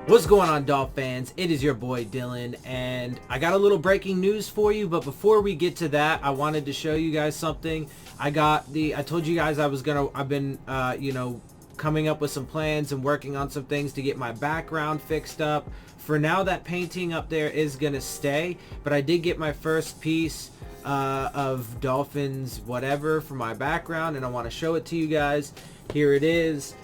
What's going on, Dolph fans? It is your boy Dillon, and I got a little breaking news for you. But before we get to that, I wanted to show you guys something. I told you guys I've been coming up with some plans and working on some things to get my background fixed up. For now, that painting up there is gonna stay, but I did get my first piece of Dolphins whatever for my background, and I want to show it to you guys. Here it is.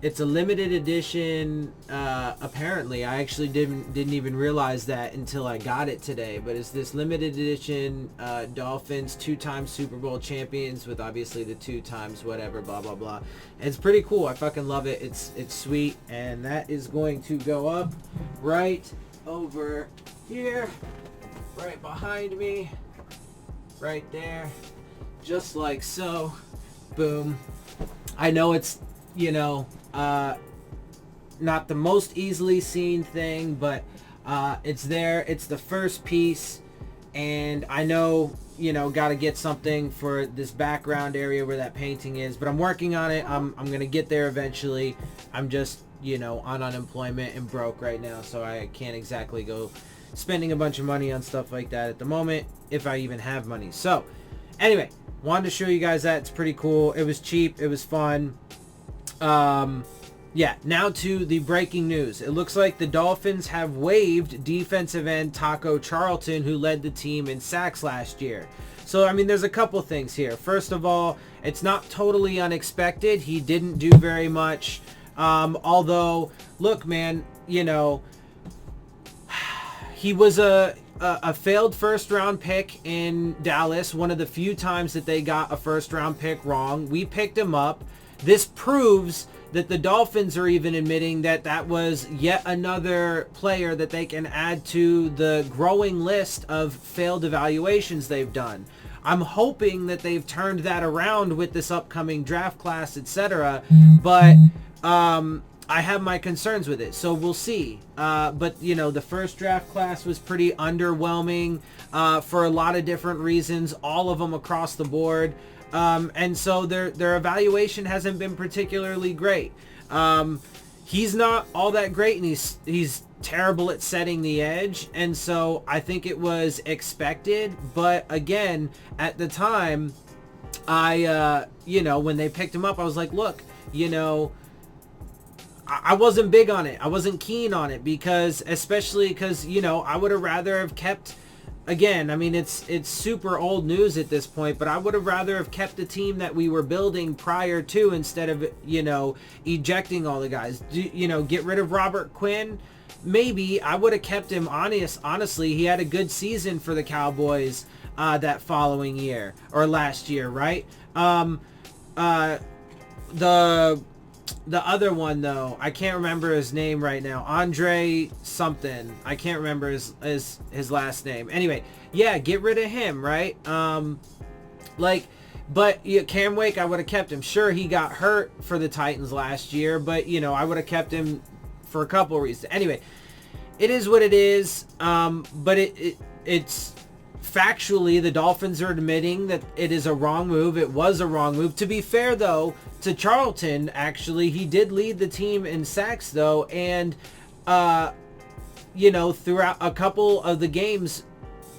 It's a limited edition. Apparently, I actually didn't even realize that until I got it today. But it's this limited edition Dolphins 2-time Super Bowl champions with obviously the 2 times whatever, blah blah blah. And it's pretty cool. I fucking love it. It's sweet, and that is going to go up right over here, right behind me, right there, just like so. Boom. I know it's not the most easily seen thing, but it's there. It's the first piece, and I know got to get something for this background area where that painting is, but I'm working on it. I'm gonna get there eventually. I'm just on unemployment and broke right now, so I can't exactly go spending a bunch of money on stuff like that at the moment, if I even have money. So anyway, wanted to show you guys that. It's pretty cool. It was cheap. It was fun. Yeah, now to the breaking news. It looks like the Dolphins have waived defensive end Taco Charlton, who led the team in sacks last year. So, I mean, there's a couple things here. First of all, it's not totally unexpected. He didn't do very much. Although, look, man, he was a failed first-round pick in Dallas, one of the few times that they got a first-round pick wrong. We picked him up. This proves that the Dolphins are even admitting that that was yet another player that they can add to the growing list of failed evaluations they've done. I'm hoping that they've turned that around with this upcoming draft class, etc. But I have my concerns with it, so we'll see. But the first draft class was pretty underwhelming for a lot of different reasons, all of them across the board. And so their evaluation hasn't been particularly great. He's not all that great, and he's terrible at setting the edge, and so I think it was expected. But again, at the time, I when they picked him up, I was like, look, I wasn't big on it. I wasn't keen on it especially because I would have rather have kept. Again, I mean, it's super old news at this point, but I would have rather have kept the team that we were building prior to, instead of, ejecting all the guys. Get rid of Robert Quinn. Maybe I would have kept him. Honestly, he had a good season for the Cowboys that following year, or last year, right? The other one, though, I can't remember his name right now. Andre something. I can't remember his last name. Anyway, yeah, get rid of him, right? But Cam Wake, I would have kept him. Sure, he got hurt for the Titans last year, but, I would have kept him for a couple reasons. Anyway, it is what it is, but it's... Factually, the Dolphins are admitting that it is a wrong move. It was a wrong move. To be fair, though, to Charlton, actually, he did lead the team in sacks, though, and, throughout a couple of the games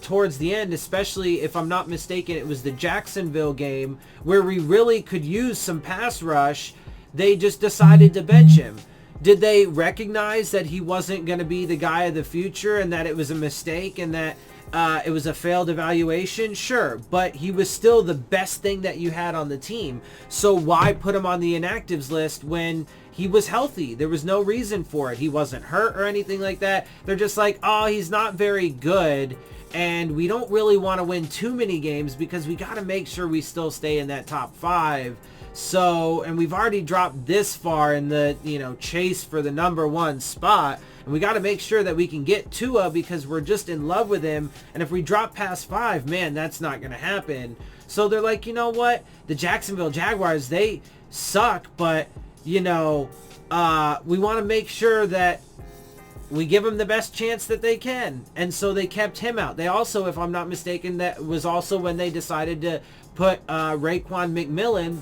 towards the end, especially, if I'm not mistaken, it was the Jacksonville game, where we really could use some pass rush, they just decided to bench him. Did they recognize that he wasn't going to be the guy of the future, and that it was a mistake, and that it was a failed evaluation? Sure, but he was still the best thing that you had on the team. So why put him on the inactives list when he was healthy? There was no reason for it. He wasn't hurt or anything like that. They're just like, oh, he's not very good, and we don't really want to win too many games because we got to make sure we still stay in that top 5. So, and we've already dropped this far in the, chase for the number 1 spot. And we got to make sure that we can get Tua because we're just in love with him. And if we drop past 5, man, that's not going to happen. So they're like, you know what? The Jacksonville Jaguars, they suck, but, we want to make sure that we give them the best chance that they can. And so they kept him out. They also, if I'm not mistaken, that was also when they decided to put Raekwon McMillan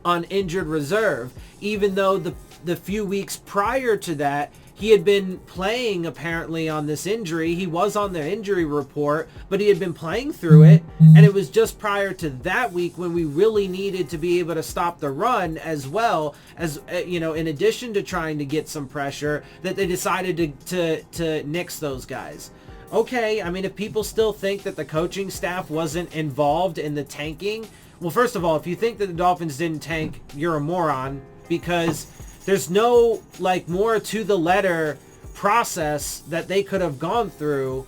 on injured reserve, even though the few weeks prior to that, he had been playing apparently on this injury. He was on the injury report, but he had been playing through it. And it was just prior to that week when we really needed to be able to stop the run as well as, in addition to trying to get some pressure, that they decided to nix those guys. Okay, I mean, if people still think that the coaching staff wasn't involved in the tanking, well, first of all, if you think that the Dolphins didn't tank, you're a moron, because there's no, more to the letter process that they could have gone through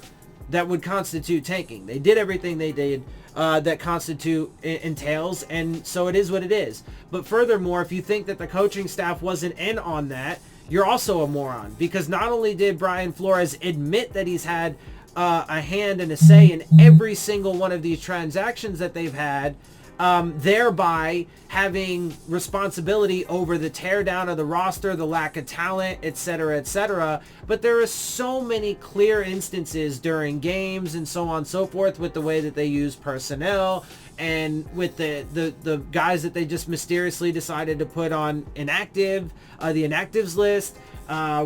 that would constitute tanking. They did everything they did that entails, and so it is what it is. But furthermore, if you think that the coaching staff wasn't in on that, you're also a moron, because not only did Brian Flores admit that he's had a hand and a say in every single one of these transactions that they've had, thereby having responsibility over the teardown of the roster, the lack of talent, etc., etc. But there are so many clear instances during games and so on and so forth with the way that they use personnel and with the guys that they just mysteriously decided to put on the inactives list,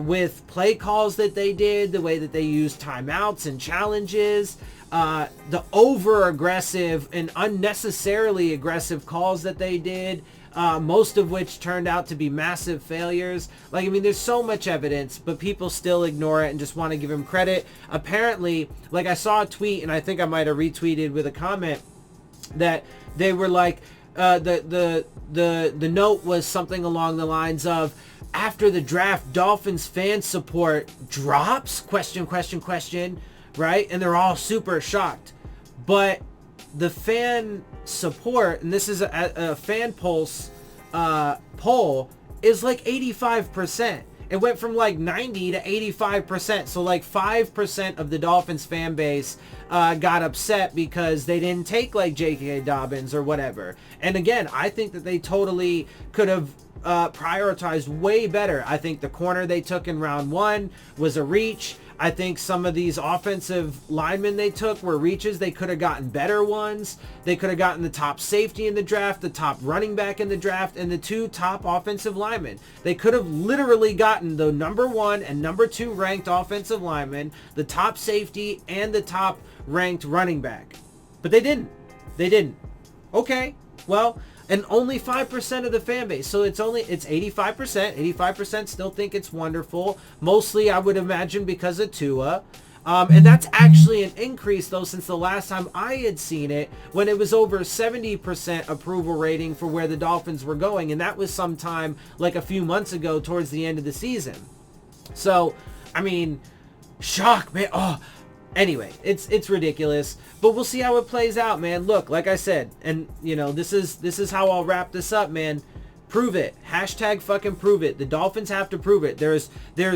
with play calls that they did, the way that they used timeouts and challenges, the over-aggressive and unnecessarily aggressive calls that they did, most of which turned out to be massive failures. There's so much evidence, but people still ignore it and just want to give him credit. Apparently, I saw a tweet, and I think I might have retweeted with a comment, that they were the note was something along the lines of, after the draft, Dolphins fan support drops? ? Right? And they're all super shocked. But the fan support, and this is a fan pulse poll, is 85%. It went from 90 to 85%. So 5% of the Dolphins fan base got upset because they didn't take J.K. Dobbins or whatever. And again, I think that they totally could have prioritized way better. I think the corner they took in round 1 was a reach. I think some of these offensive linemen they took were reaches. They could have gotten better ones. They could have gotten the top safety in the draft, the top running back in the draft, and the 2 top offensive linemen. They could have literally gotten the number 1 and number 2 ranked offensive linemen, the top safety, and the top ranked running back. But they didn't. Okay, well, and only 5% of the fan base. So it's 85%. 85% still think it's wonderful. Mostly, I would imagine, because of Tua. And that's actually an increase, though, since the last time I had seen it, when it was over 70% approval rating for where the Dolphins were going. And that was sometime a few months ago towards the end of the season. So, shock, man. Oh, anyway, it's ridiculous, but we'll see how it plays out, man. Look, like I said, and this is how I'll wrap this up, man. Prove it. Hashtag fucking prove it. The Dolphins have to prove it. There's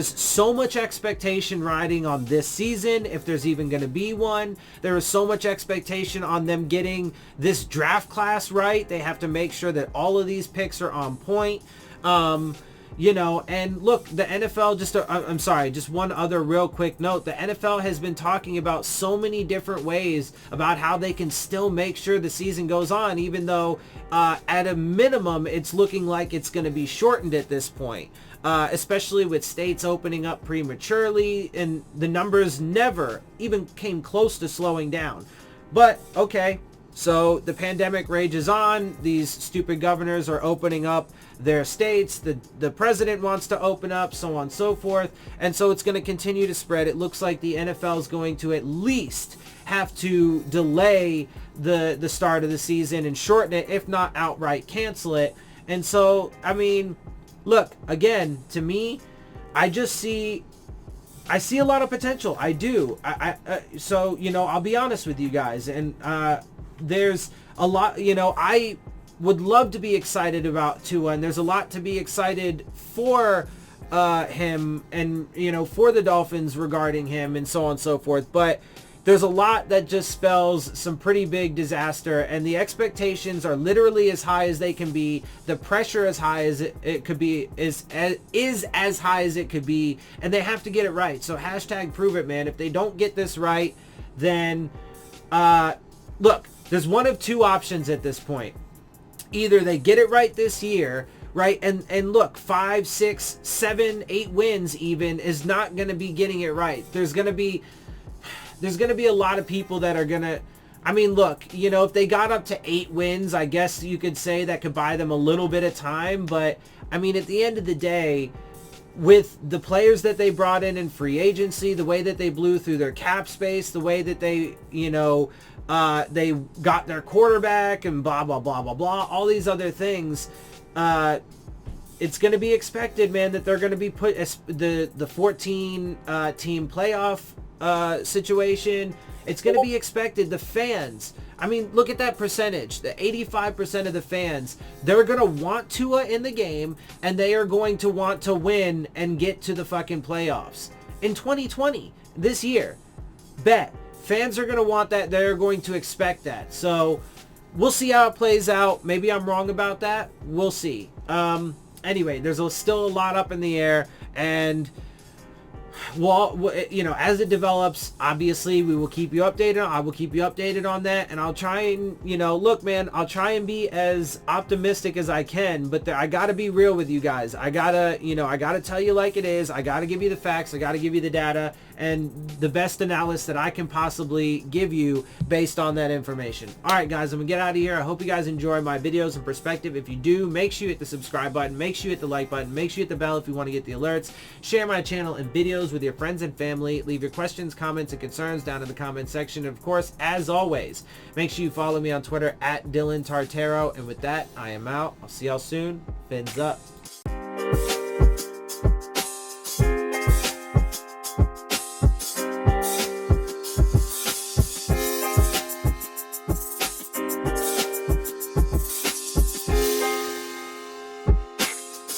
so much expectation riding on this season, if there's even going to be one. There is so much expectation on them getting this draft class right. They have to make sure that all of these picks are on point. And look, the NFL, just one other real quick note. The NFL has been talking about so many different ways about how they can still make sure the season goes on, even though at a minimum, it's looking like it's going to be shortened at this point, especially with states opening up prematurely, and the numbers never even came close to slowing down. But, okay. So the pandemic rages on. These stupid governors are opening up their states. The president wants to open up, so on and so forth. And so it's going to continue to spread. It looks like the NFL is going to at least have to delay the start of the season and shorten it, if not outright cancel it. And so, look, again, to me, I see a lot of potential. I do. So, I'll be honest with you guys. And, there's a lot, I would love to be excited about Tua, and there's a lot to be excited for him and, for the Dolphins regarding him and so on and so forth. But there's a lot that just spells some pretty big disaster, and the expectations are literally as high as they can be. The pressure as high as it could be is as high as it could be, and they have to get it right. So hashtag prove it, man. If they don't get this right, then look, there's one of 2 options at this point. Either they get it right this year, right? And look, 5, 6, 7, 8 wins even is not going to be getting it right. There's going to be a lot of people that are going to, I mean, look, you know, if they got up to 8 wins, I guess you could say that could buy them a little bit of time. But I mean, at the end of the day, with the players that they brought in free agency, the way that they blew through their cap space, the way that they, you know, they got their quarterback and blah, blah, blah, blah, blah, all these other things, it's going to be expected, man, that they're going to be put the 14 team playoff situation. It's going to be expected. The fans, I mean, look at that percentage. The 85% of the fans, they're going to want Tua in the game, and they are going to want to win and get to the fucking playoffs. In 2020, this year, bet. Fans are going to want that. They're going to expect that. So we'll see how it plays out. Maybe I'm wrong about that. We'll see. Anyway, there's still a lot up in the air, and well, you know, as it develops, obviously we will keep you updated. I will keep you updated on that, and I'll try and, you know, look, man, I'll try and be as optimistic as I can, but I gotta be real with you guys. I gotta, you know, I gotta tell you like it is. I gotta give you the facts. I gotta give you the data and the best analysis that I can possibly give you based on that information. All right, guys, I'm gonna get out of here. I hope you guys enjoy my videos and perspective. If you do, make sure you hit the subscribe button. Make sure you hit the like button. Make sure you hit the bell if you want to get the alerts. Share my channel and videos with your friends and family. Leave your questions, comments, and concerns down in the comment section. And of course, as always, make sure you follow me on Twitter at Dillon Tartaro. And with that, I am out. I'll see y'all soon. Fins up.